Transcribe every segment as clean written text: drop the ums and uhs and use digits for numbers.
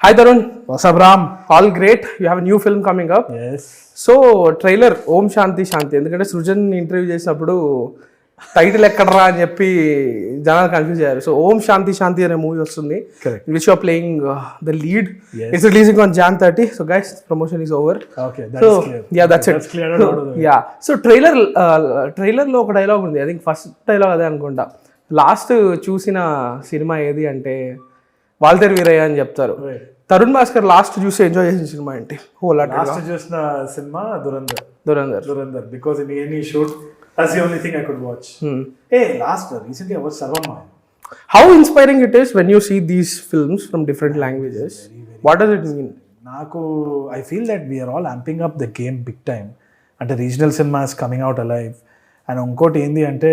Hi Tharun, What's up, Ram? all great. You have a new film coming up. Yes. So trailer Om Shanti Shanti, ఎందుకంటే Srujan interview చేసినప్పుడు title ఎక్కడరా అని చెప్పి జనాలు confuse అయ్యారు. సో ఓం శాంతి శాంతి అనే మూవీ వస్తుంది, Correct. Which are playing the lead. Yes. It's releasing on Jan 30. So guys, promotion is over. Okay, so that's clear. Yeah, that's it. That's clear. I don't know. Yeah, so ట్రైలర్లో ఒక dialogue ఉంది. I think first dialogue అదే అనుకుంటా. Last చూసిన cinema ఏది అంటే వాల్తేరు వీరయ్య అని చెప్తారు. Right. తరుణ్ భాస్కర్ లాస్ట్ చూసి ఎంజాయ్ చేసిన సినిమా ఏంటి? హోల్ Last చూసిన cinema Dhurandhar. because in any shoot, that's the only thing I could watch. Hey, recently I watched Sarvamma. How inspiring it is when you see these films from different languages. What does it mean? I feel that we are all amping up the game big time. And the regional cinema is coming out alive. And ఇంకోటి ఏంది అంటే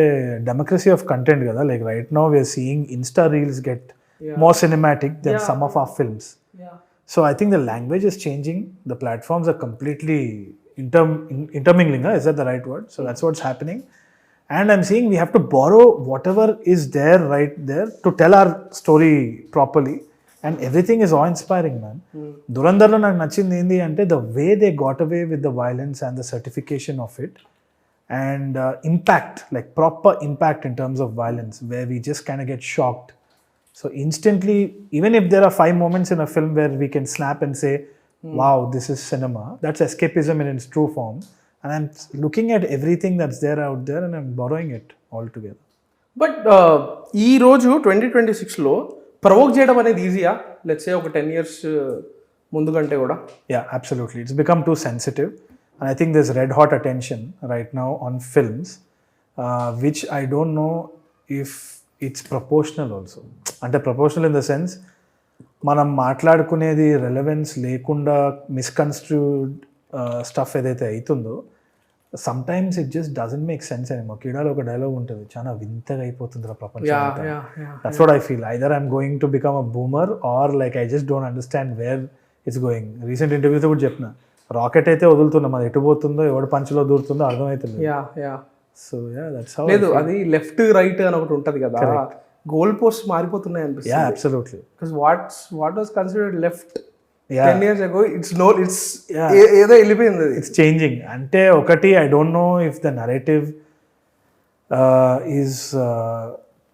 democracy of content కదా. Like right now we are seeing Insta reels get more cinematic than some of our films. So I think the language is changing. The platforms are completely intermingling. Is that the right word? So that's what's happening. And I'm seeing we have to borrow whatever is there right there to tell our story properly. And everything is awe-inspiring, man. Durandharlo నాకు నచ్చింది ఏంది అంటే the way they got away with the violence and the certification of it. And impact, like proper impact in terms of violence, where we just kind of get shocked. So instantly, even if there are 5 moments in a film where we can snap and say, wow, this is cinema, that's escapism in its true form. And I'm looking at everything that's there out there and I'm borrowing it all together. But ఈ రోజు 2026లో provoke చేయడం అనేది ఈజీయా? Let's say ఒక 10 years ముందు కంటే కూడా. Yeah, absolutely. It's become too sensitive. And I think there's red hot attention right now on films, which I don't know if it's proportional also. అంటే proportional in the sense, మనం మాట్లాడుకునేది relevance లేకుండా మిస్కన్స్ట్రూడ్ stuff ఏదైతే అవుతుందో, sometimes it just doesn't make sense ఏమో. కీడాలో ఒక dialogue ఉంటుంది, చాలా వింతగా అయిపోతుంది ప్రపంచం. That's what I feel. Either I'm going to become a boomer or like I just don't understand where it's going. Recent ఇంటర్వ్యూతో కూడా చెప్పిన, రాకెట్ అయితే వదులుతున్నాం, అది ఎటు పోతుందో ఎవడు పంచులో దూరుతుందో అర్థమవుతుంది. So yeah, that's how. లేదు, అది లెఫ్ట్ రైట్ అని ఒకటి ఉంటది కదా, గోల్ పోస్ట్ మారిపోతున్నాయి అనిపిస్తుంది. Yeah, absolutely. Because what was considered left 10 years ago, it's ఏదో వెళ్ళిపోయింది. It's changing. అంటే ఒకటి, I don't know if the narrative is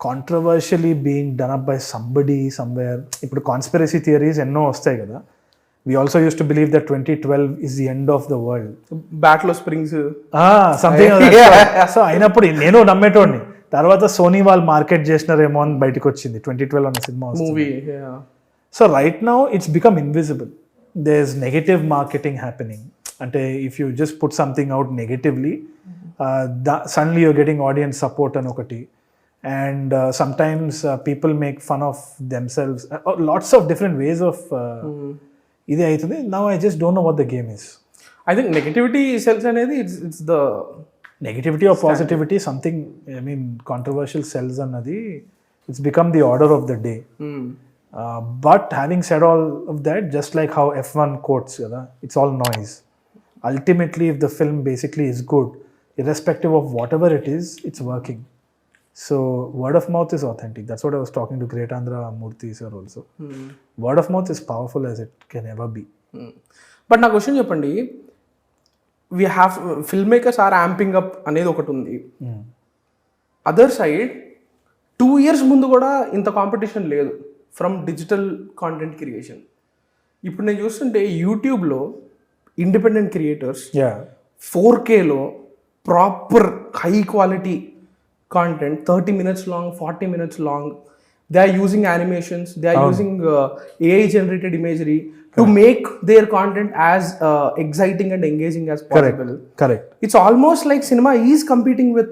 controversially being done up by somebody somewhere. ఇప్పుడు కాన్స్పిరసీ థియరీస్ ఎన్నో వస్తాయి కదా. We also used to believe that 2012 is the end of the world. బ్యాట్లో springs something. So అయినప్పుడు నేను నమ్మేటోడిని. తర్వాత Sony వాళ్ళు market చేసినారేమో అని బయటకు వచ్చింది 2012 అనే cinema movie. So right now it's become invisible. There is negative marketing happening. అంటే if you just put something out negatively, suddenly you're getting audience support అని ఒకటి. And sometimes people make fun of themselves. Lots of different ways of ఇది అవుతుంది. Now I just don't know what the game is. I think negativity sells అనేది it's the negativity or positivity, something, I mean controversial cells అన్నది it's become the order of the day. But having said all of that, just like how F1 quotes కదా, it's all noise. Ultimately if the film basically is good, irrespective of whatever it is, it's working. So word of mouth is authentic. That's what I was talking to Great Andhra Murthy sir also. Word of mouth is powerful as it can ever be. But నా question చెప్పండి, we have filmmakers are amping up అనేది ఒకటి ఉంది. Other side 2 years ముందు కూడా ఇంత competition లేదు from digital content creation. ఇప్పుడు నేను చూస్తుంటే యూట్యూబ్లో ఇండిపెండెంట్ క్రియేటర్స్ 4Kలో proper high quality content, 30 minutes long, 40 minutes long. They are using animations, they are using AI generated imagery to make their content as exciting and engaging as possible. Correct. It's almost like cinema is competing with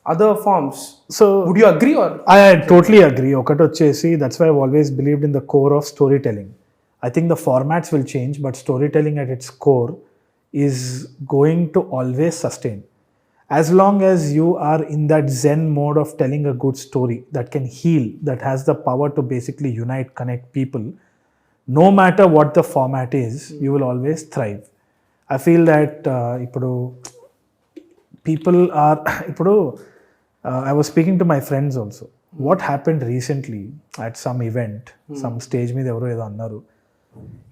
other forms. So would you agree? Or I totally agree. Okati vachesi, that's why I've always believed in the core of storytelling. I think the formats will change, but storytelling at its core is going to always sustain. As long as you are in that zen mode of telling a good story that can heal, that has the power to basically unite, connect people, no matter what the format is, you will always thrive. I feel that people are I was speaking to my friends also. What happened recently at some event, some stage మీద ఎవరో ఏదో అన్నారు,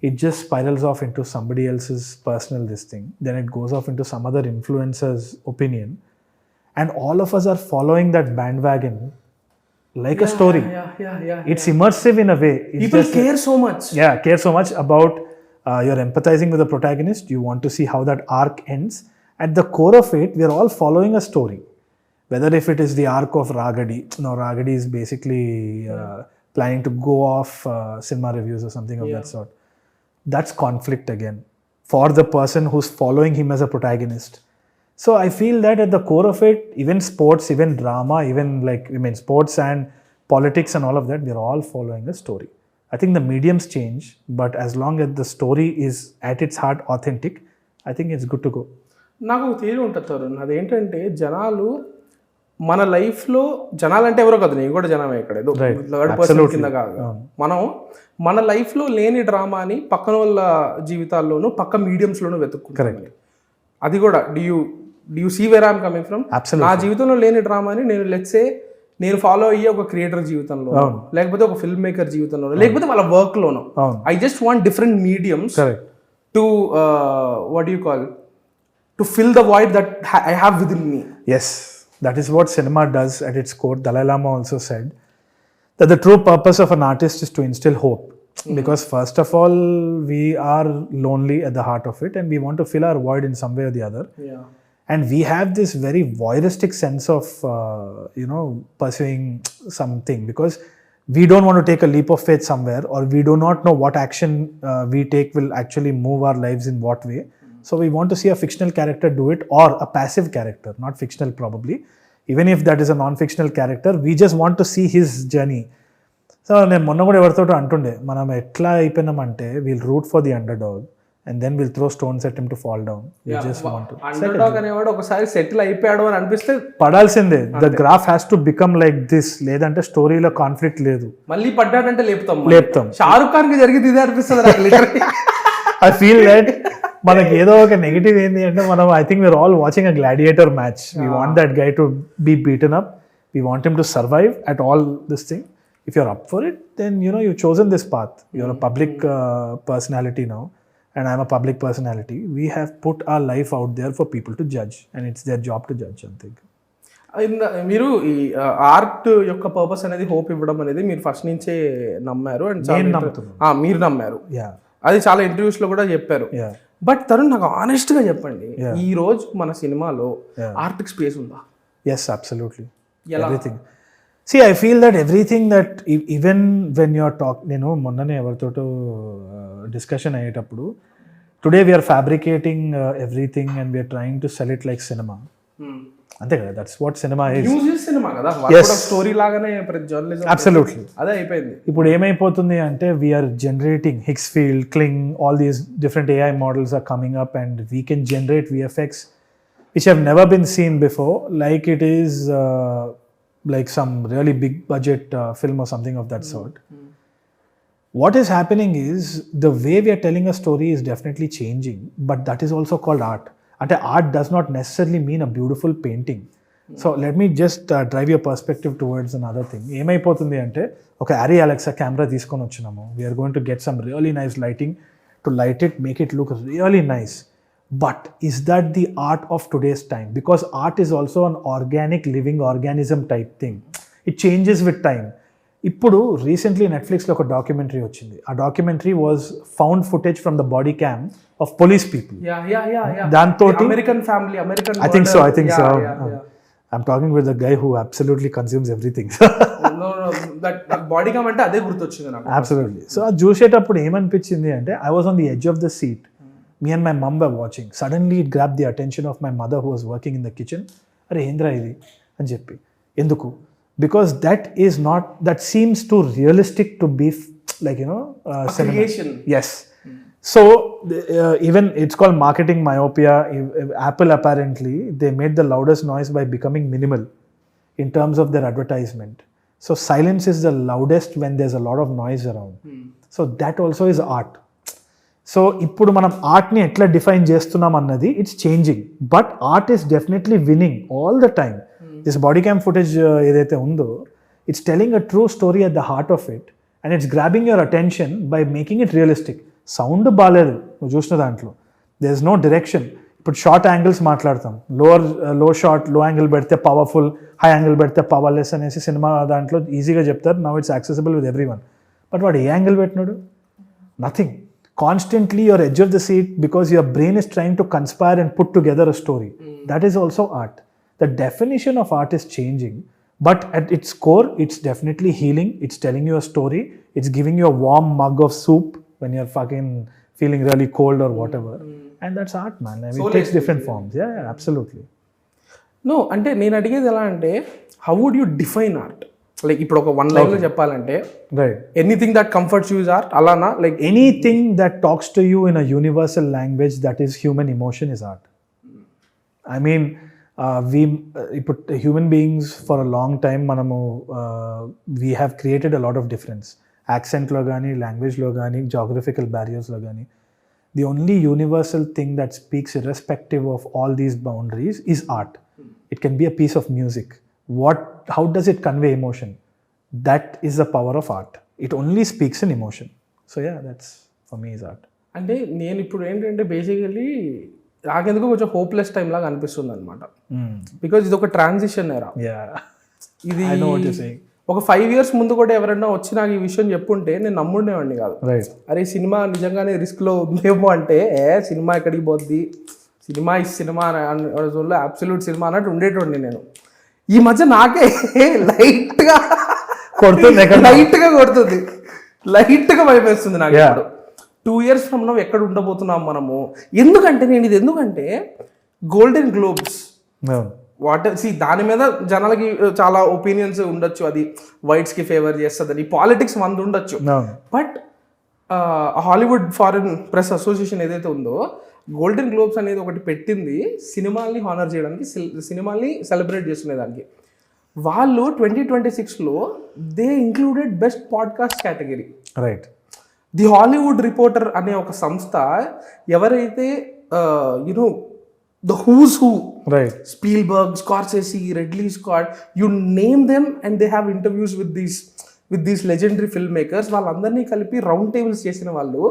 it just spirals off into somebody else's personal this thing, then it goes off into some other influencer's opinion, and all of us are following that bandwagon like a story. It's immersive in a way. It's People just, care so much. care so much about you're empathizing with the protagonist. You want to see how that arc ends. At the core of it, we are all following a story. Whether if it is the arc of Ragadi. No, Ragadi is basically planning to go off cinema reviews or something of that sort. That's conflict again for the person who's following him as a protagonist. So I feel that at the core of it, even sports, even drama, even sports and politics and all of that, we're all following a story. I think the mediums change, but as long as the story is at its heart authentic, I think it's good to go. నాకు ఒక theory ఉంటుంది తరుణ్, అదేంటంటే జనాలు మన లైఫ్లో, జనాలు అంటే ఎవరో కదా, నేను కూడా జనమే, ఇక్కడ ఏదో థర్డ్ పర్సన్ కింద కాదు, మనం మన లైఫ్లో లేని డ్రామాని పక్కన వాళ్ళ జీవితాల్లోనూ పక్క మీడియంస్లోనూ వెతుక్కుంటాం. అది కూడా do you see where I'm coming from? నా జీవితంలో లేని డ్రామాని నేను ఫాలో అయ్యే ఒక క్రియేటర్ జీవితంలో, లేకపోతే ఒక ఫిల్మ్ మేకర్ జీవితంలో, లేకపోతే వాళ్ళ వర్క్లోనో, I just want different mediums to what you call to fill the void that I have with in me. Yes, that is what cinema does at its core. Dalai Lama also said that the true purpose of an artist is to instill hope. Because first of all, we are lonely at the heart of it, and we want to fill our void in some way or the other. And we have this very voyeuristic sense of pursuing something, because we don't want to take a leap of faith somewhere, or we do not know what action we take will actually move our lives in what way. So we want to see a fictional character do it, or a passive character, not fictional probably. Even if that is a non-fictional character, we just want to see his journey. So నేను మొన్న కూడా ఎవరితో అంటుండే, మనం ఎట్లా అయిపోయినామంటే we'll root for the underdog and then we'll throw stones at him to fall down. We just want to. అండర్డాగ్ అనేవాడు ఒకసారి settle అయిపోయాడు అని అనిపిస్తే పడాల్సిందే. The graph has to become like this, లేదంటే స్టోరీలో కాన్ఫ్లిక్ట్ లేదు. మళ్ళీ పడ్డాడంటే లేపుతాం. షారుఖ్ ఖాన్ కి జరిగింది ఇదే అనిపిస్తుంది. I feel that మనకి ఏదో ఒక నెగిటివ్ ఏంటి అంటే, మనం I think we're all watching a gladiator match. We want that guy to be beaten up, we want him to survive at all this thing. If you're up for it, then you've chosen this path. You're a public personality now, and I'm a public personality. We have put our life out there for people to judge, and it's their job to judge, I think. మీరు ఈ art యొక్క purpose అనేది hope ఇవ్వడం అనేది మీరు first నుంచే నమ్మారు, and మీరు నమ్మారు, అది చాలా ఇంటర్వ్యూస్ లో కూడా చెప్పారు. బట్ తరుణ్, నాకు ఆనెస్ట్ గా చెప్పండి, ఈ రోజు మన సినిమాలో ఆర్టిక్ స్పేస్ ఉందా? Yes, absolutely. Everything. See, I feel that everything that even when you're నేను మొన్ననే ఎవరితోటో డిస్కషన్ అయ్యేటప్పుడు, today we're fabricating everything and we're trying to sell it like cinema. అంతే కదా, that's what cinema is. Cinema కదా, story లాగానే ప్రతి journalism. Absolutely అదే అయిపోయింది. ఇప్పుడు ఏమైపోతుంది అంటే, we're generating Higgsfield, Kling, all these different AI models are coming up, and we can generate VFX which have never been seen before, like it is like some really big budget film or something of that sort. What is happening is, the way we are telling a story is definitely changing, but that is also called art. And art does not necessarily mean a beautiful painting. So let me just drive your perspective towards another thing. ఏమైపోతుంది అంటే, ఒక Arri Alexa camera తీసుకొని వచ్చినాము, we're going to get some really nice lighting to light it, make it look really nice. But is that the art of today's time? Because art is also an organic living organism type thing. It changes with time. ఇప్పుడు recently నెట్ఫ్లిక్స్లో ఒక documentary వచ్చింది. ఆ documentary was found footage from the body cam of police people. దాంతో American family, American, I think so. I'm talking with the guy who absolutely consumes everything. Body cam అంటే అదే గుర్తొచ్చింది నాకు. Absolutely. సో అది చూసేటప్పుడు ఏమనిపించింది అంటే, I was on the edge of the seat. Me and my mom were watching. Suddenly it grabbed the attention of my mother, who was working in the kitchen. Are Indra idi అని చెప్పి, ఎందుకు? Because that seems too realistic to be like, creation. Yes. So even it's called marketing myopia. Apple apparently, they made the loudest noise by becoming minimal in terms of their advertisement. So silence is the loudest when there's a lot of noise around. So that also is art. So ఇప్పుడు మనం ఆర్ట్ని ఎట్లా define చేస్తున్నాం అన్నది, it's changing, but art is definitely winnowing all the time. This body cam footage ఏదైతే ఉందో, it's telling a true story at the heart of it, and it's grabbing your attention by making it realistic. Sound బాగాలేదు నువ్వు చూసిన దాంట్లో, there is no direction. ఇప్పుడు short angles మాట్లాడతాం, లో short low angle పెడితే పవర్ఫుల్, హై యాంగిల్ పెడితే powerless అనేసి సినిమా దాంట్లో ఈజీగా చెప్తారు. Now it's accessible with every one. But వాడు ఏ యాంగిల్ పెట్టినాడు? Nothing. Constantly you're edge of the seat because your brain is trying to conspire and put together a story. That is also art. The definition of art is changing, but at its core it's definitely healing. It's telling you a story, it's giving you a warm mug of soup when you're fucking feeling really cold or whatever. And that's art, man. I mean, it takes different forms. Yeah, absolutely. No, అంటే నేను అడిగేది ఎలా అంటే, how would you define art? Like ఇప్పుడు ఒక one line లో చెప్పాలంటే, right, anything that comforts you is art, అలానా? Like anything that talks to you in a universal language that is human emotion is art. I mean ఇప్పుడు human beings for a long time మనము we have created a lot of difference, యాక్సెంట్లో కానీ, లాంగ్వేజ్లో కానీ, geographical బ్యారియర్స్లో కానీ. The only universal thing that speaks irrespective of all these boundaries is art. It can be a piece of music. How does it convey emotion? That is the power of art. It only speaks in emotion. So yeah, that's for me is art. అంటే నేను ఇప్పుడు ఏంటంటే basically నాకెందుకో కొంచెం hopeless time లాగా అనిపిస్తుంది అనమాట. Because ఇది ఒక ట్రాన్సిషన్ ఎరా. ఇది ఒక 5 years ముందు కూడా ఎవరైనా వచ్చి నాకు ఈ విషయం చెప్పుంటే నేను నమ్ముండేవాడిని కాదు. అరే సినిమా నిజంగానే రిస్క్లో ఉందేమో అంటే, సినిమా ఎక్కడికి పోద్ది, సినిమా ఈ సినిమా అబ్సల్యూట్ సినిమా అన్నట్టు ఉండేటోండి నేను. ఈ మధ్య నాకే లైట్గా కొడుతుంది, లైట్గా భయపేస్తుంది నాకు. ఇప్పుడు 2 years ఫ్రమ్ నౌ ఎక్కడ ఉండబోతున్నాం మనము? ఎందుకంటే గోల్డెన్ గ్లోబ్స్ దాని మీద జనాలకి చాలా ఒపీనియన్స్ ఉండొచ్చు, అది వైట్స్కి ఫేవర్ చేస్తుందని, పాలిటిక్స్ మంది ఉండొచ్చు. But Hollywood foreign press association ఏదైతే ఉందో, గోల్డెన్ గ్లోబ్స్ అనేది ఒకటి పెట్టింది సినిమాల్ని హానర్ చేయడానికి, సినిమాల్ని సెలబ్రేట్ చేసుకునేదానికి. వాళ్ళు 2026లో they included best podcast category. Right. The Hollywood Reporter అనే ఒక సంస్థ ఎవరైతే you know the who's who, right, Spielberg, Scorsese, Ridley Scott, you name them and they have interviews with these legendary filmmakers, వాళ్ళందరినీ కలిపి round tables చేసిన వాళ్ళు.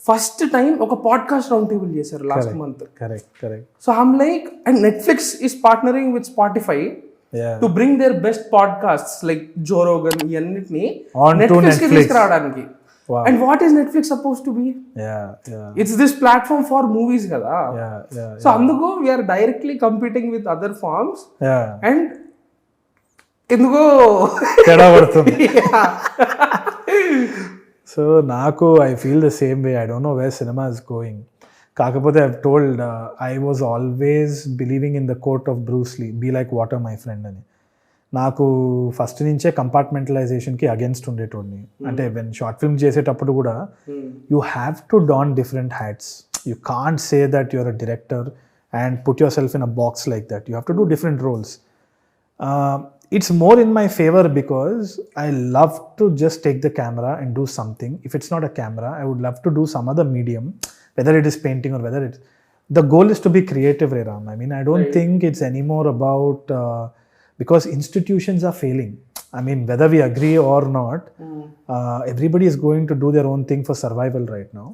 First time ఒక podcast round table చేశారు last month. So I'm like, and Netflix is partnering with Spotify to bring their best podcasts like Joe Rogan, ఇవన్నిటిని Netflix కి తీసుకురావడానికి. And what is Netflix supposed to be? It's this platform for movies కదా. So అందుకు we're directly competing with other forms. And ఎందుకో తేడా పడుతుంది. So నాకు I feel the same way. I don't know where cinema is going. కాకపోతే I told I was always believing in the quote of Bruce Lee, be like water my friend అని. నాకు first నుంచే కంపార్ట్మెంటలైజేషన్కి against ఉండేటోడిని. అంటే when short film చేసేటప్పుడు కూడా you have to don different hats. You can't say that your a director and put your self in a box like that. You have to do different roles. It's more in my favor because I love to just take the camera and do something. If it's not a camera, I would love to do some other medium, whether it is painting or whether it's... The goal is to be creative, Ram. I mean, I don't think it's anymore about... because institutions are failing. I mean, whether we agree or not, everybody is going to do their own thing for survival right now.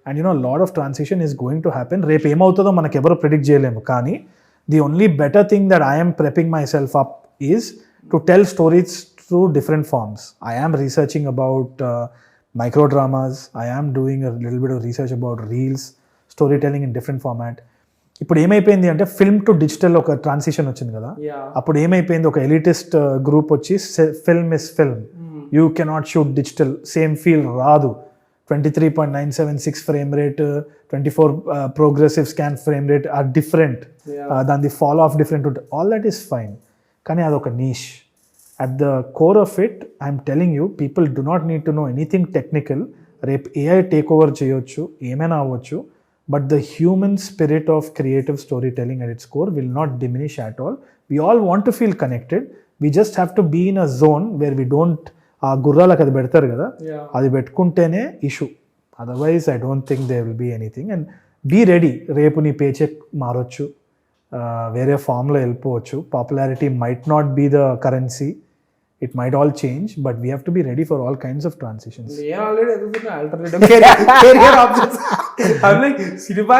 And you know, a lot of transition is going to happen. Repu em avutado manaku evaru predict cheyalemu. Kani the only better thing that I am prepping myself up is to tell stories through different forms. I am researching about micro dramas. I am doing a little bit of research about reels, storytelling in different format. ఇప్పుడు ఏమైపోయింది అంటే film to digital ఒక transition వచ్చింది కదా. అప్పుడు ఏమైపోయింది, ఒక elitist group వచ్చి film is film, you cannot shoot digital, same feel రాదు. 23.976 frame rate, 24 progressive scan frame rate are different. దాని ఫాలో ఆఫ్ డిఫరెంట్ ఉంటుంది. All that is fine. కానీ అదొక niche. At the core of it I'm telling you, people do not need to know anything technical. రేపు AI take over చేయొచ్చు, ఏమైనా అవ్వచ్చు, but the human spirit of creative storytelling at its core will not diminish at all. We all want to feel connected. We just have to be in a zone where we don't, ఆ గుర్రాలకు అది పెడతారు కదా, అది పెట్టుకుంటేనే issue. Otherwise I don't think they will be anything. And be ready. రేపు నీ pay cheque మారొచ్చు, వేరే ఫామ్లో వెళ్ళిపోవచ్చు. Popularity might not be the currency. it might all change, but we have to be ready for all kinds of transitions. నేను already ఎదుగుతున్నా alternative career options అవి cinema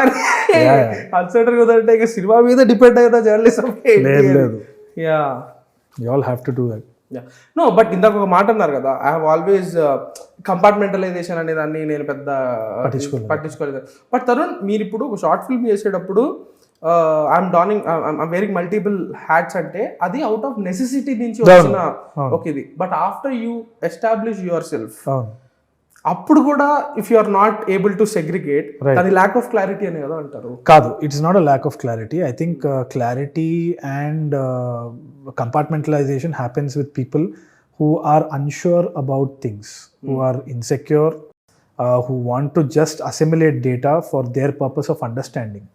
uncertain కుదరంటే ఇక సినిమా మీద డిపెండ్ అయిన జర్నలిజం లేదు. Yeah You all have to do that. No but ఇందాక ఒక మాట అన్నారు కదా, ఐ హావ్ ఆల్వేస్ కంపార్ట్మెంటలైజేషన్ అనే దాన్ని నేను పెద్ద పట్టించుకోలేదు. బట్ తరుణ్, మీరు ఇప్పుడు ఒక షార్ట్ ఫిల్మ్ చేసేటప్పుడు ఐఎమ్ వేరింగ్ మల్టిపుల్ హ్యాట్స్ అంటే అది అవుట్ ఆఫ్ నెసెసిటీ నుంచి వచ్చిన ఒక ఇది. But after you establish your self, అప్పుడు కూడా if you are not able to segregate, అది ల్యాక్ ఆఫ్ క్లారిటీ అని కదా అంటారు. కాదు, it's not a lack of clarity. I think clarity and compartmentalization happens with people who are unsure about things, who are insecure, who want to just assimilate data for their purpose of understanding.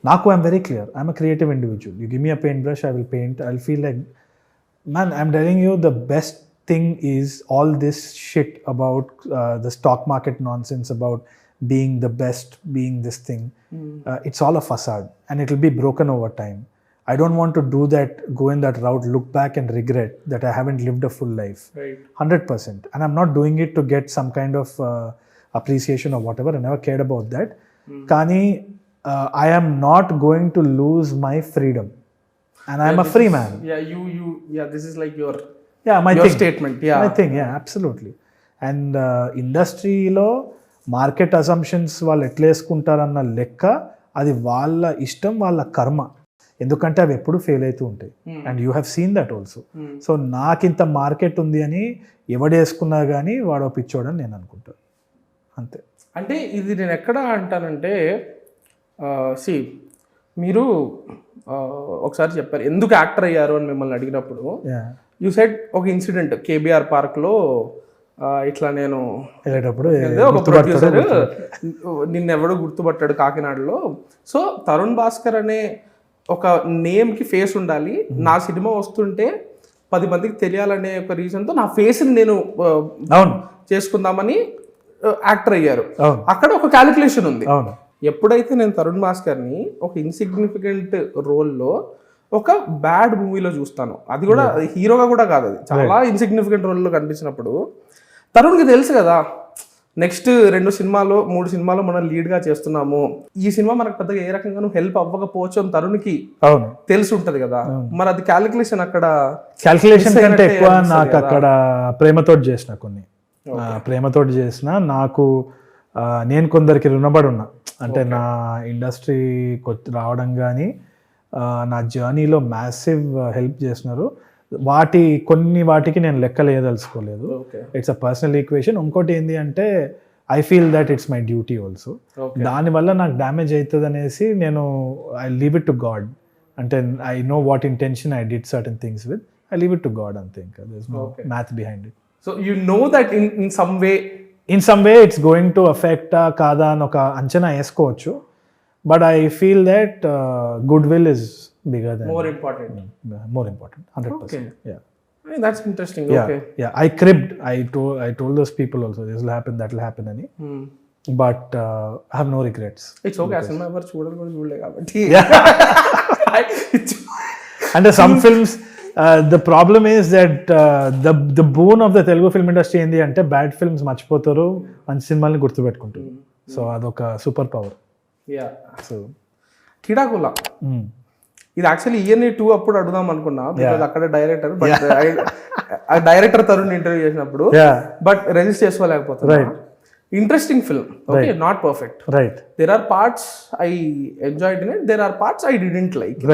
Naku, I'm very clear, I'm a creative individual. You give me a paintbrush, I will paint. I'll feel like, man, I'm telling you, the best thing is all this shit about the stock market nonsense, about being the best, being this thing. It's all a facade and it will be broken over time. I don't want to do that, go in that route, look back and regret that I haven't lived a full life. Right. 100%. And I'm not doing it to get some kind of appreciation or whatever. I never cared about that. Kani, I am not going to lose my freedom. And I'm a free man. This is like your my your thing. statement. My thing, absolutely. And industry lo market assumptions వాళ్ళు ఎట్లా వేసుకుంటారన్న లెక్క, అది వాళ్ళ ఇష్టం, వాళ్ళ కర్మ. ఎందుకంటే అవి ఎప్పుడు ఫెయిల్ అవుతూ ఉంటాయి. And you have seen that also. So నాకింత మార్కెట్ ఉంది అని ఎవడేసుకున్నా కానీ వాడు పిచ్చోడని నేను అనుకుంటాను, అంతే. అంటే ఇది నేను ఎక్కడ అంటానంటే, సి మీరు ఒకసారి చెప్పారు ఎందుకు యాక్టర్ అయ్యారు అని మిమ్మల్ని అడిగినప్పుడు, యూ సెడ్ ఒక ఇన్సిడెంట్ కేబీఆర్ పార్క్లో ఇట్లా నేను వెళ్ళేటప్పుడు ఒక ప్రొడ్యూసర్ నిన్నెవడో గుర్తుపట్టాడు కాకినాడలో. సో తరుణ్ భాస్కర్ అనే ఒక నేమ్కి ఫేస్ ఉండాలి, నా సినిమా వస్తుంటే 10 మందికి తెలియాలనే ఒక రీజన్తో నా ఫేస్ని నేను చేసుకుందామని యాక్టర్ అయ్యారు. అక్కడ ఒక క్యాలిక్యులేషన్ ఉంది. ఎప్పుడైతే నేను తరుణ్ భాస్కర్ని ఒక ఇన్సిగ్నిఫికెంట్ రోల్లో ఒక బ్యాడ్ మూవీలో చూస్తాను, అది కూడా హీరోగా కూడా కాదు, అది చాలా ఇన్సిగ్నిఫికెంట్ రోల్లో కనిపించినప్పుడు తరుణ్కి తెలుసు కదా, నెక్స్ట్ 2 సినిమాలో 3 సినిమాలో మనం లీడ్గా చేస్తున్నాము, ఈ సినిమా మనకు పెద్దగా ఏ రకంగా హెల్ప్ అవ్వకపోవచ్చు అని తరుణ్కి తెలిసి ఉంటది కదా. మరి అది క్యాలిక్యులేషన్ కంటే ఎక్కువ నాకు అక్కడ ప్రేమతోటి చేసిన ప్రేమతోటి చేసిన నాకు నేను కొందరికి రుణపడి ఉన్నా. అంటే నా ఇండస్ట్రీ రావడం కానీ నా జర్నీలో మ్యాసివ్ హెల్ప్ చేసినారు. కొన్ని వాటికి నేను లెక్కలేదలుచుకోలేదు. It's a personal equation. ఇంకోటి ఏంటి అంటే I feel that it's my duty also. దానివల్ల నాకు డ్యామేజ్ అవుతుంది అనేసి నేను I leave it to God. అంటే I know what intention I did certain things with, I leave it to God అంతే. ఇంకా there is no math behind it. So you know that in some way it's going to affect కాదా అని ఒక అంచనా వేసుకోవచ్చు. But I feel that Goodwill is bigger than more important 100%. Okay. That's interesting. I cribbed. I told those people also this will happen, that will happen ani. But I have no regrets. It's okay. Cinema ever చూడలే కాబట్టి. And some films the problem is that the boon of the Telugu film industry ఏంది అంటే bad films మర్చిపోతారు, మంచి సినిమాల్ని గుర్తుపెట్టుకుంటారు. So అదొక super power. So కిడాకుల ఇది యాక్చువల్లీ ఇయర్ని 2 అప్పుడు అడుగుదాం అనుకున్నా, బికాజ్ అక్కడ director, but director Tarun interview చేసినప్పుడు బట్ రెజిస్ట్ చేసుకోలేకపోతున్నా. Interesting film, okay, not perfect. There are parts I enjoyed in it, there are parts I didn't like.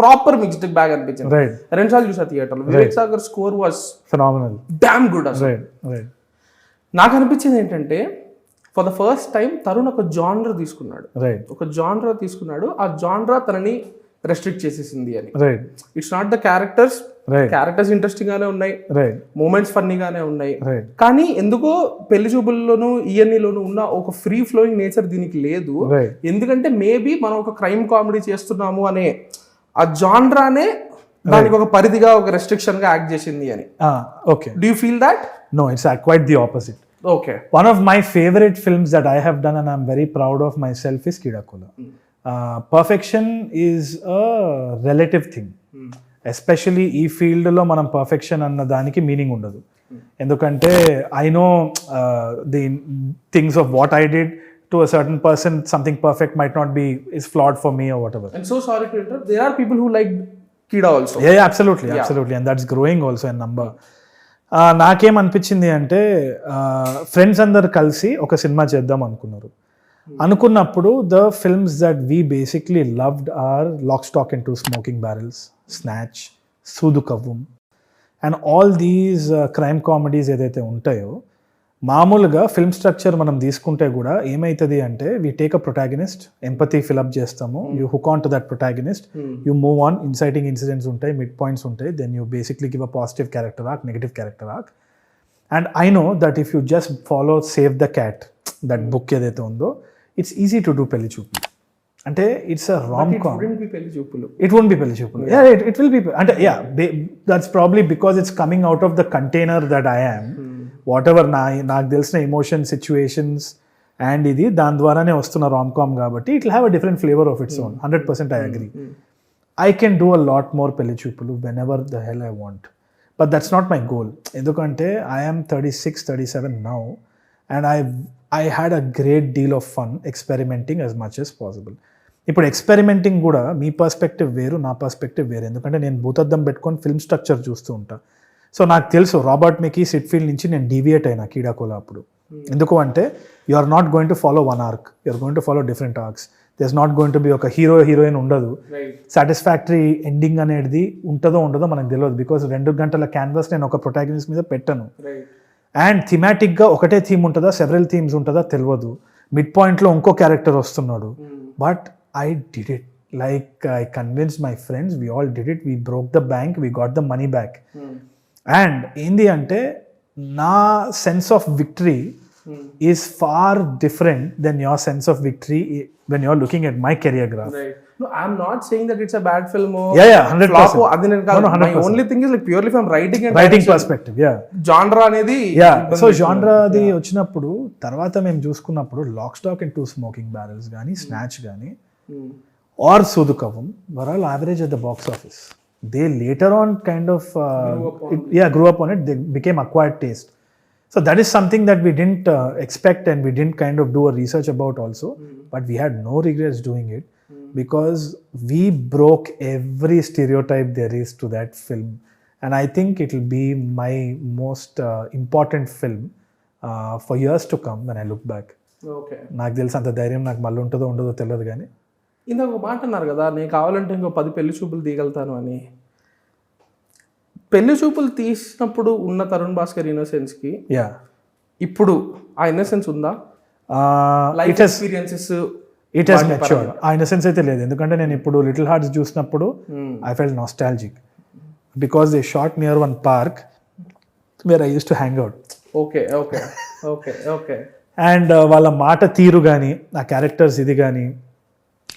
Proper mixed bag అనిపించింది. 2 సార్లు చూసా థియేటర్లో. Vivek Sagar score was phenomenal, damn good అసలు. నాకు అనిపించింది ఏంటంటే for the first time Tarun ఒక జానర్ తీసుకున్నాడు, ఆ జానరా తనని రెస్ట్రిక్ట్ చేసేసింది అని. It's not the characters interesting గానే ఉన్నాయి, మూమెంట్స్ ఫన్నీగానే ఉన్నాయి, కానీ ఎందుకో పెళ్లి చూపుల్లోనూ ఈఎన్ఈలోనూ ఉన్న ఒక ఫ్రీ ఫ్లోయింగ్ నేచర్ దీనికి లేదు. ఎందుకంటే మేబీ మనం ఒక క్రైమ్ కామెడీ చేస్తున్నాము అనే ఆ జానరానే దానికి ఒక పరిధిగా, ఒక రెస్ట్రిక్షన్ గా యాక్ట్ చేసింది అని. Okay, do you feel that? No, it's quite the opposite. Okay. One of my favorite films that I have done and I'm very proud of myself is Kidakula. Perfection is a relative thing. Especially ఈ ఫీల్డ్లో మనం perfection అన్న దానికి meaning ఉండదు. ఎందుకంటే I know the things of what I did to a certain person something perfect might not be is flawed for me or whatever. And so sorry to interrupt, there are people who like Kida also. Yeah, absolutely. And that's growing also in number. నాకేమనిపించింది అంటే friends అందరు కలిసి ఒక cinema చేద్దాం అనుకున్నప్పుడు the films that we basically loved or Lock stock and 2 smoking Barrels, Snatch, Soodhu Kavvum and all these crime comedies ఏదైతే ఉంటాయో, మామూలుగా ఫిల్మ్ స్ట్రక్చర్ మనం తీసుకుంటే కూడా ఏమవుతుంది అంటే we take a protagonist, empathy fill up చేస్తాము, you hook on to that protagonist, you move on, inciting incidents ఉంటాయి, మిడ్ పాయింట్స్ ఉంటాయి, then you basically give a positive character arc, negative character arc. And I know that if you just follow Save the Cat, that book ఏదైతే ఉందో, it's easy to do Pelli Choopulu. అంటే it's a rom com. It won't be Pelli Choopulu. It will be అంటే that's probably because it's coming out of the container that I am. Whatever నాకు తెలిసిన emotion, situations and ఇది దాని ద్వారానే వస్తున్న rom com కాబట్టి it will have a different flavour of its own. 100% I agree. I can do a lot more Pelli Choopulu whenever the hell I want, but that's not my goal. ఎందుకంటే I am 36, 37 now and I had a great deal of fun experimenting as much as possible. ఇప్పుడు experimenting కూడా మీ perspective వేరు, నా perspective వేరు. ఎందుకంటే నేను భూతద్దం పెట్టుకొని film structure చూస్తూ ఉంటా. సో నాకు తెలుసు రాబర్ట్ మికీ సిట్ఫీల్డ్ నుంచి నేను డీవియేట్ అయినా కీడాకోలా అప్పుడు. ఎందుకు అంటే you are not going to follow one arc, you are going to follow different arcs. There is not going to be ఒక హీరో హీరోయిన్ ఉండదు. సాటిస్ఫాక్టరీ ఎండింగ్ అనేది ఉంటుందో ఉండదో మనకు తెలియదు. బికాస్ 2 గంటల క్యాన్వాస్ నేను ఒక ప్రొటాగనిస్ట్ మీద పెట్టను. అండ్ థిమాటిక్గా ఒకటే థీమ్ ఉంటుందా, సెవరల్ థీమ్స్ ఉంటుందా తెలియదు. మిడ్ పాయింట్లో ఇంకో క్యారెక్టర్ వస్తున్నాడు. But I did it. Like I convinced my friends, we all did it, we broke the bank, we got the money back. And ఏంది అంటే నా sense of victory is far different than your sense of victory when you're looking at my career graph. No, I'm not saying that it's a bad film or 100%. My only thing is like purely from writing perspective. Genre అనేది so genre అది వచ్చినప్పుడు తర్వాత మేము చూసుకున్నప్పుడు lock stock and 2 smoking barrels కానీ, snatch కానీ or Soodhu Kavvam were all average at the box office. They later on kind of grew up on it. They became acquired taste. So that is something that we didn't expect and we didn't kind of do a research about also. But we had no regrets doing it. Because we broke every stereotype there is to that film, and I think it will be my most important film for years to come when I look back. Okay. నాకు తెలిసి అంత ధైర్యం నాకు మళ్ళీ ఉంటుందో ఉండదో తెలియదు కానీ ఇందాక ఒక మాట అన్నారు కదా, నేను కావాలంటే ఇంకో 10 పెళ్లి చూపులు తీయగలుగుతాను అని. పెళ్లి చూపులు తీసినప్పుడు ఉన్న తరుణ్ భాస్కర్ ఇన్నోసెన్స్కి ఇప్పుడు ఆ ఇన్నోసెన్స్ ఉందా? Life experiences it has matured. ఆ ఇన్నోసెన్స్ అయితే లేదు. ఎందుకంటే నేను ఇప్పుడు లిటిల్ హార్ట్స్ చూసినప్పుడు I felt nostalgic because they shot near one park where I use to hang out. Okay. And వాళ్ళ మాట తీరు కానీ, ఆ క్యారెక్టర్స్ ఇది కానీ,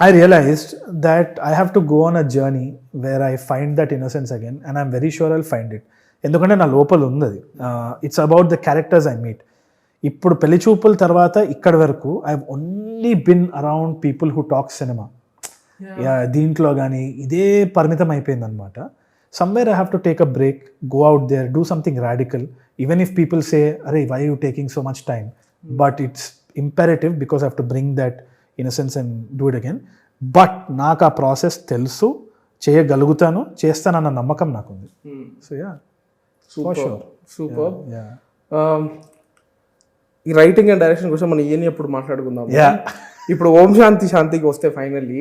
I realized that I have to go on a journey where I find that innocence again, and I'm very sure I'll find it. ఎందుకంటే నా లోపల ఉంది అది. It's about the characters I meet. ఇప్పుడు పెళ్లి చూపుల తర్వాత ఇక్కడ వరకు I have only been around people who talk cinema. దీంట్లో కానీ ఇదే పరిమితం అయిపోయింది అనమాట. Somewhere I have to take a break, go out there, do something radical. Even if people say అరే why you taking so much time, but it's imperative because I have to bring that innocence and do it again. But నాకు ఆ process తెలుసు, చేయగలుగుతాను, చేస్తానన్న నమ్మకం నాకుంది. So super. ఈ writing and direction కోసం మనం ఏం ఎప్పుడు మాట్లాడుకుందాం. ఇప్పుడు ఓం శాంతికి వస్తే ఫైనల్లీ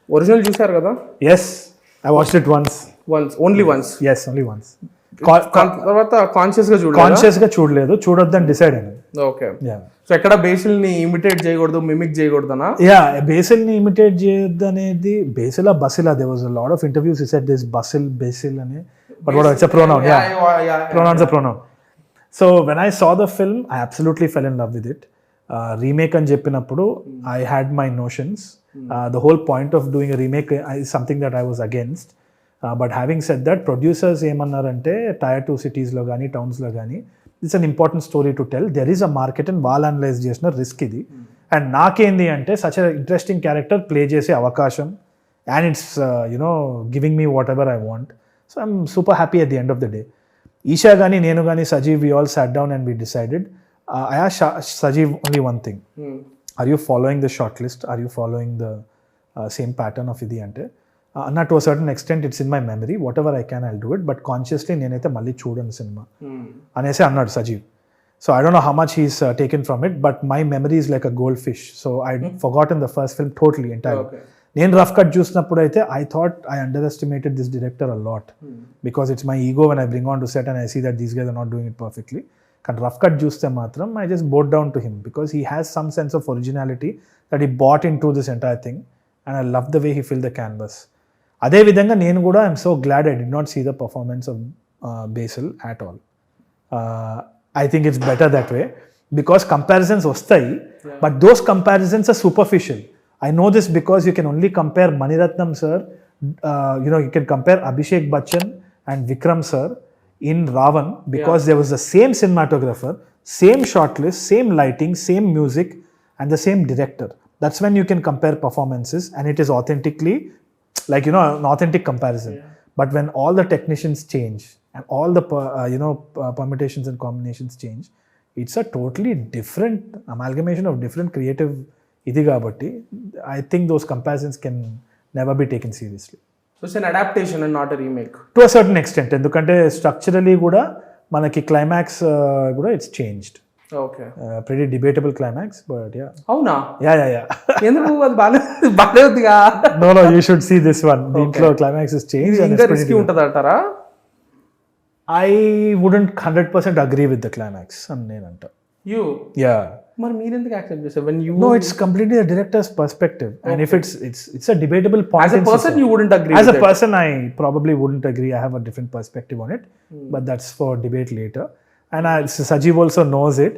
ఒరిజినల్ చూసారు కదా? yes, I watched it once. Only once. Yes, only once. తర్వాత కాన్షియస్ గా చూడలేదు, చూడొద్దని డిసైడ్ అయ్యాను. ఓకే. సో ఎక్కడ బేసిల్ ని ఇమిటేట్ చేయకూడదు, మిమిక్ చేయకూడదనా? బేసిల్ ని ఇమిటేట్ చేయొద్దు అనేది బేసిలా బసిలా. There was a lot of interviews he said this Basil అని, but what it's a pronoun. Pronounce a pronoun. So when I saw the film I absolutely fell in love with it. Remake అని చెప్పినప్పుడు I had my notions. The whole point of doing a remake is something that I was against. But having said that, producers ఏమన్నారంటే Tier 2 సిటీస్లో కానీ టౌన్స్లో కానీ it's an important story to tell. There is a market and వాళ్ళు analyze చేసిన risk ఇది. And నాకేంది అంటే such a interesting character play చేసే అవకాశం, and it's giving me whatever I want. So I'm super happy at the end of the day. Esha కానీ నేను కానీ Sajeev we all sat down and we decided. I asked Sajeev only one thing. Are you following the short list? Are you following the same pattern of idi ante? Not to a certain extent, it's in my memory. Whatever I can, I'll do it. But consciously, nenaithe malli chudanu cinema. Anese annadu Sajeev. So I don't know how much he's taken from it, but my memory is like a goldfish. So I'd forgotten the first film totally, entirely. Okay. నేను rough cut చూసినప్పుడు అయితే I thought I underestimated this director a lot because it's my ego when I bring on to set and I see that these guys are not doing it perfectly. కానీ rough cut చూస్తే మాత్రం I just bowed down to him because he has some sense of originality that he brought in to this entire thing and I love the way he fill the canvas. అదేవిధంగా నేను కూడా I'm so glad I did not see the performance of Basil at all. I think it's better that way because comparisons వస్తాయి, but those comparisons are superficial. I know this because you can only compare Maniratnam sir, you can compare Abhishek Bachchan and Vikram sir in Ravan because there was the same cinematographer, same shot list, same lighting, same music and the same director. That's when you can compare performances and it is authentically like an authentic comparison. But when all the technicians change and all the permutations and combinations change, it's a totally different amalgamation of different creative idi kabatti I think those comparisons can never be taken seriously. So it's an adaptation and not a remake to a certain extent endukante structurally kuda manaki climax kuda it's changed. Okay. Pretty debatable climax, but yeah. Avuna? Yeah. Enduku adu bale uddiga? No, you should see this one. Deentlo climax is changed and it's risky untadantara. I wouldn't 100% agree with the climax అని నేను అంటా. You? Yeah. మరి మీరు ఎందుకు accept చేశారు? When you... No, it's completely the director's perspective. Okay. And if it's a debatable point. As a person you wouldn't agree As with a it. person I probably wouldn't agree. I have a different perspective on it. But that's for debate later. And Sajeev also knows it.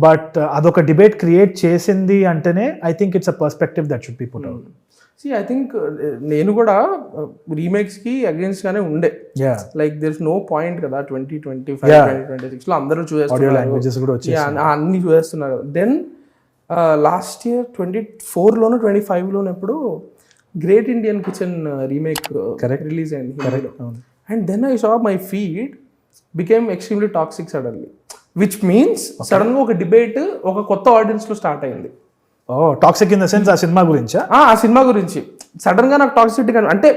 But adoka debate create chesindi antene I think it's a perspective that should be put out. See, I think నేను కూడా remakes కి against గానే ఉండే. Like there is no point కదా 2025 2026 లో అందరూ చూసేస్తున్నారు, అన్ని చూసేస్తున్నారు. Then last year 24 లోనో 25 లోనో ఎప్పుడు great Indian kitchen remake release అయింది. And then I saw my feed became extremely toxic suddenly, which means sudden గా ఒక డిబేట్ ఒక కొత్త ఆడియన్స్ లో స్టార్ట్ అయింది. టాక్సిక్ ఇన్ ద సెన్స్ ఆ సినిమా గురించా? ఆ సినిమా గురించి సడన్ గా నాకు టాక్సిసిటీ అంటే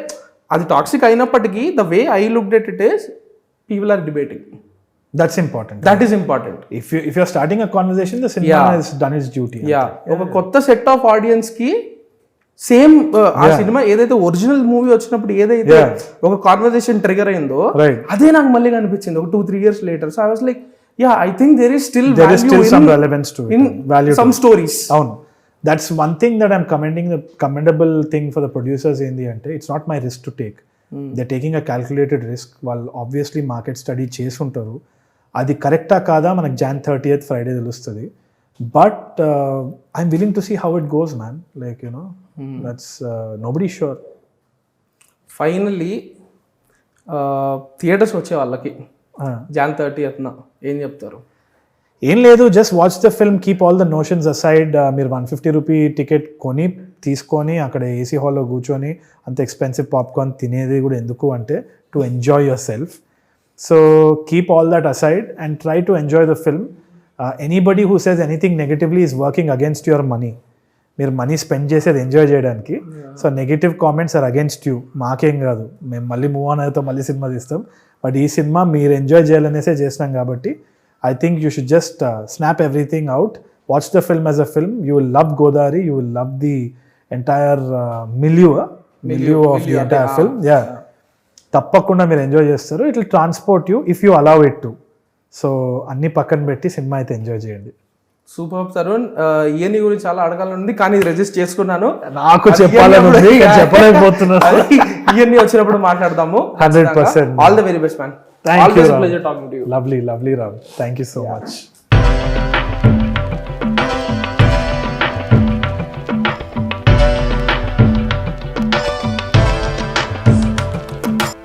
అది టాక్సిక్ అయినప్పటికీ the way I looked at it is people are debating. That's important. That is important. If you're starting a conversation, the cinema has done its duty. ఒక కొత్త సెట్ ఆఫ్ ఆడియన్స్ కి same ఆ cinema ఏదైతే original movie వచ్చినప్పుడు ఏదైతే ఒక conversation trigger అయిందో అదే నాకు మళ్ళీ కనిపించింది ఒక 2-3 years later. So I was like, yeah, I think there is still some relevance to it. In value some stories. That's one thing that I'm commending. The commendable thing for the producers in the ante, it's not my risk to take. They're taking a calculated risk. While obviously market study చేస్తుంటారు, అది కరెక్టా కాదా మనకు Jan 30th Friday తెలుస్తుంది. But I'm willing to see how it goes, man. Like that's nobody's sure. Finally theatres వచ్చే వాళ్ళకి Jan 30th ఏం చెప్తారు? ఏం లేదు, just watch the film, keep all the notions aside. మీరు 150 రూపీ టికెట్ తీసుకొని అక్కడ ఏసీ హాల్లో కూర్చొని అంత ఎక్స్పెన్సివ్ పాప్కార్న్ తినేది కూడా ఎందుకు అంటే to enjoy your self. So keep all that aside and try to enjoy the film. Anybody who says anything negatively is working against your money. మీరు మనీ స్పెండ్ చేసేది ఎంజాయ్ చేయడానికి. So negative comments are against you, మాకేం కాదు, మేము మళ్ళీ move on అవుతాం, మళ్ళీ cinema తీస్తాం. బట్ ఈ సినిమా మీరు ఎంజాయ్ చేయాలనేసే చేసినాం కాబట్టి I think you should just snap everything out, watch the film as a film. You will love Godari, you will love the entire milieu of the entire film. తప్పకుండా మీరు enjoy చేస్తారు. It will transport you if you allow it to. So అన్ని పక్కన పెట్టి cinema అయితే enjoy చేయండి. Super Tarun, ఈఎన్ఈ గురించి చాలా అడగాలని కానీ రిజిస్టర్ చేసుకున్నాను. నాకు చెప్పాలని చెప్పలేకపోతున్నాను. ఈఎన్ఈ వచ్చినప్పుడు మాట్లాడదాము 100%. All the very best man. Thank you. Always a pleasure talking to you. Lovely, Ram. Thank you so much.